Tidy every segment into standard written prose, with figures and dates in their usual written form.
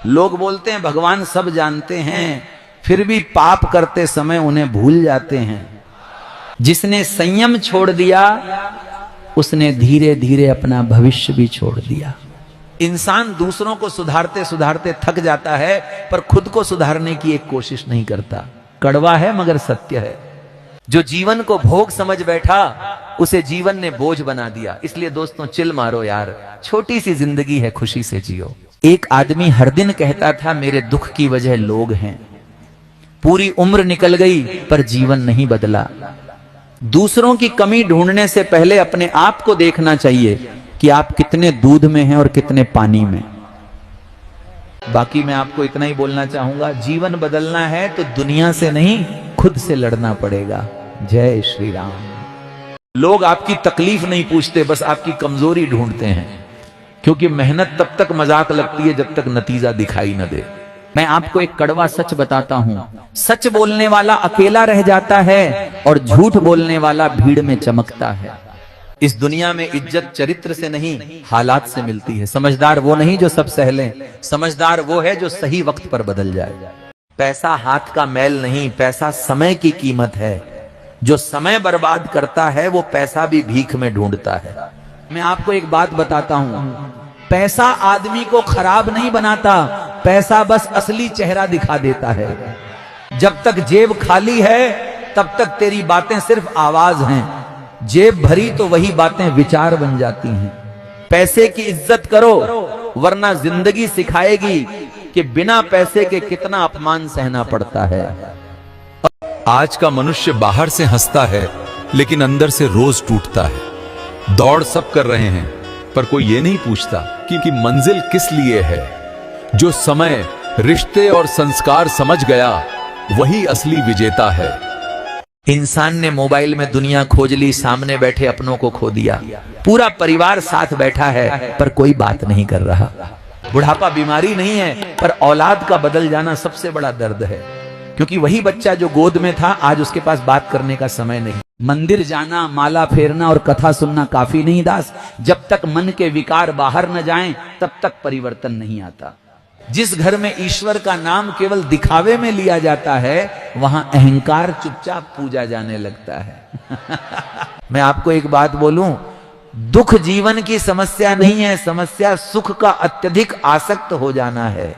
लोग बोलते हैं भगवान सब जानते हैं, फिर भी पाप करते समय उन्हें भूल जाते हैं। जिसने संयम छोड़ दिया उसने धीरे धीरे अपना भविष्य भी छोड़ दिया। इंसान दूसरों को सुधारते सुधारते थक जाता है, पर खुद को सुधारने की एक कोशिश नहीं करता। कड़वा है मगर सत्य है। जो जीवन को भोग समझ बैठा उसे जीवन ने बोझ बना दिया। इसलिए दोस्तों चिल मारो यार, छोटी सी जिंदगी है, खुशी से जियो। एक आदमी हर दिन कहता था मेरे दुख की वजह लोग हैं। पूरी उम्र निकल गई पर जीवन नहीं बदला। दूसरों की कमी ढूंढने से पहले अपने आप को देखना चाहिए कि आप कितने दूध में हैं और कितने पानी में। बाकी मैं आपको इतना ही बोलना चाहूंगा, जीवन बदलना है तो दुनिया से नहीं खुद से लड़ना पड़ेगा। जय श्री राम। लोग आपकी तकलीफ नहीं पूछते, बस आपकी कमजोरी ढूंढते हैं, क्योंकि मेहनत तब तक मजाक लगती है जब तक नतीजा दिखाई न दे। मैं आपको एक कड़वा सच बताता हूं, सच बोलने वाला अकेला रह जाता है और झूठ बोलने वाला भीड़ में चमकता है। इस दुनिया में इज्जत चरित्र से नहीं हालात से मिलती है। समझदार वो नहीं जो सब सह ले, समझदार वो है जो सही वक्त पर बदल जाए। पैसा हाथ का मैल नहीं, पैसा समय की कीमत है। जो समय बर्बाद करता है वो पैसा भी भीख में ढूंढता है। मैं आपको एक बात बताता हूं, पैसा आदमी को खराब नहीं बनाता, पैसा बस असली चेहरा दिखा देता है। जब तक जेब खाली है तब तक तेरी बातें सिर्फ आवाज हैं, जेब भरी तो वही बातें विचार बन जाती हैं। पैसे की इज्जत करो, वरना जिंदगी सिखाएगी कि बिना पैसे के कितना अपमान सहना पड़ता है। आज का मनुष्य बाहर से हंसता है लेकिन अंदर से रोज टूटता है। दौड़ सब कर रहे हैं पर कोई ये नहीं पूछता कि मंजिल किस लिए है। जो समय, रिश्ते और संस्कार समझ गया वही असली विजेता है। इंसान ने मोबाइल में दुनिया खोज ली, सामने बैठे अपनों को खो दिया। पूरा परिवार साथ बैठा है पर कोई बात नहीं कर रहा। बुढ़ापा बीमारी नहीं है, पर औलाद का बदल जाना सबसे बड़ा दर्द है, क्योंकि वही बच्चा जो गोद में था आज उसके पास बात करने का समय नहीं। मंदिर जाना, माला फेरना और कथा सुनना काफी नहीं दास। जब तक मन के विकार बाहर न जाएं तब तक परिवर्तन नहीं आता। जिस घर में ईश्वर का नाम केवल दिखावे में लिया जाता है वहां अहंकार चुपचाप पूजा जाने लगता है। मैं आपको एक बात बोलूं, दुख जीवन की समस्या नहीं है, समस्या सुख का अत्यधिक आसक्त हो जाना है।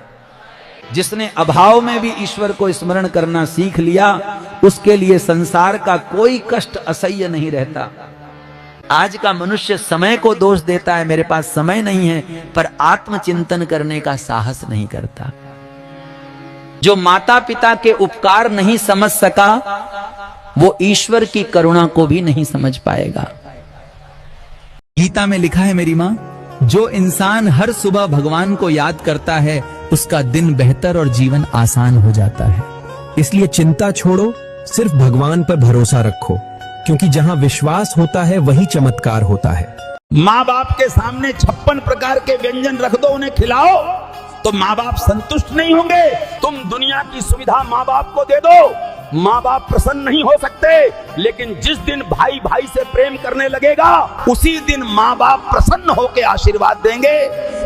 जिसने अभाव में भी ईश्वर को स्मरण करना सीख लिया उसके लिए संसार का कोई कष्ट असह्य नहीं रहता। आज का मनुष्य समय को दोष देता है, मेरे पास समय नहीं है, पर आत्मचिंतन करने का साहस नहीं करता। जो माता पिता के उपकार नहीं समझ सका वो ईश्वर की करुणा को भी नहीं समझ पाएगा। गीता में लिखा है मेरी मां, जो इंसान हर सुबह भगवान को याद करता है उसका दिन बेहतर और जीवन आसान हो जाता है। इसलिए चिंता छोड़ो, सिर्फ भगवान पर भरोसा रखो, क्योंकि जहां विश्वास होता है वही चमत्कार होता है। माँ बाप के सामने 56 प्रकार के व्यंजन रख दो, उन्हें खिलाओ, तो माँ बाप संतुष्ट नहीं होंगे। तुम दुनिया की सुविधा माँ बाप को दे दो, माँ बाप प्रसन्न नहीं हो सकते। लेकिन जिस दिन भाई भाई से प्रेम करने लगेगा उसी दिन माँ बाप प्रसन्न होकर आशीर्वाद देंगे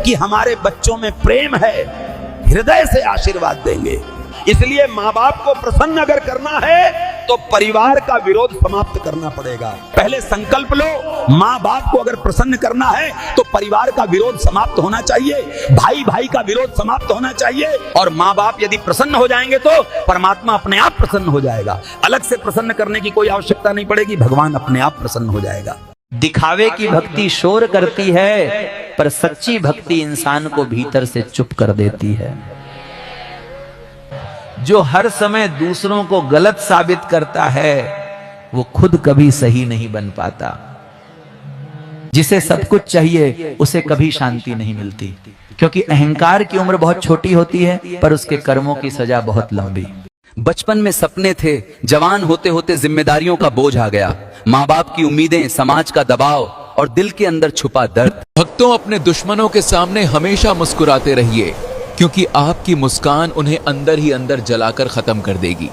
कि हमारे बच्चों में प्रेम है, हृदय से आशीर्वाद देंगे। इसलिए माँ बाप को प्रसन्न अगर करना है तो परिवार का विरोध समाप्त करना पड़ेगा। पहले संकल्प लो, माँ बाप को अगर प्रसन्न करना है तो परिवार का विरोध समाप्त होना चाहिए, भाई भाई का विरोध समाप्त होना चाहिए। और माँ बाप यदि प्रसन्न हो जाएंगे तो परमात्मा अपने आप प्रसन्न हो जाएगा। अलग से प्रसन्न करने की कोई आवश्यकता नहीं पड़ेगी, भगवान अपने आप प्रसन्न हो जाएगा। दिखावे की भक्ति शोर करती है, पर सच्ची भक्ति इंसान को भीतर से चुप कर देती है। जो हर समय दूसरों को गलत साबित करता है वो खुद कभी सही नहीं बन पाता। जिसे सब कुछ चाहिए उसे कभी शांति नहीं मिलती, क्योंकि अहंकार की उम्र बहुत छोटी होती है पर उसके कर्मों की सजा बहुत लंबी। बचपन में सपने थे, जवान होते होते जिम्मेदारियों का बोझ आ गया, माँ बाप की उम्मीदें, समाज का दबाव और दिल के अंदर छुपा दर्द। भक्तों, अपने दुश्मनों के सामने हमेशा मुस्कुराते रहिए, क्योंकि आपकी मुस्कान उन्हें अंदर ही अंदर जलाकर खत्म कर देगी।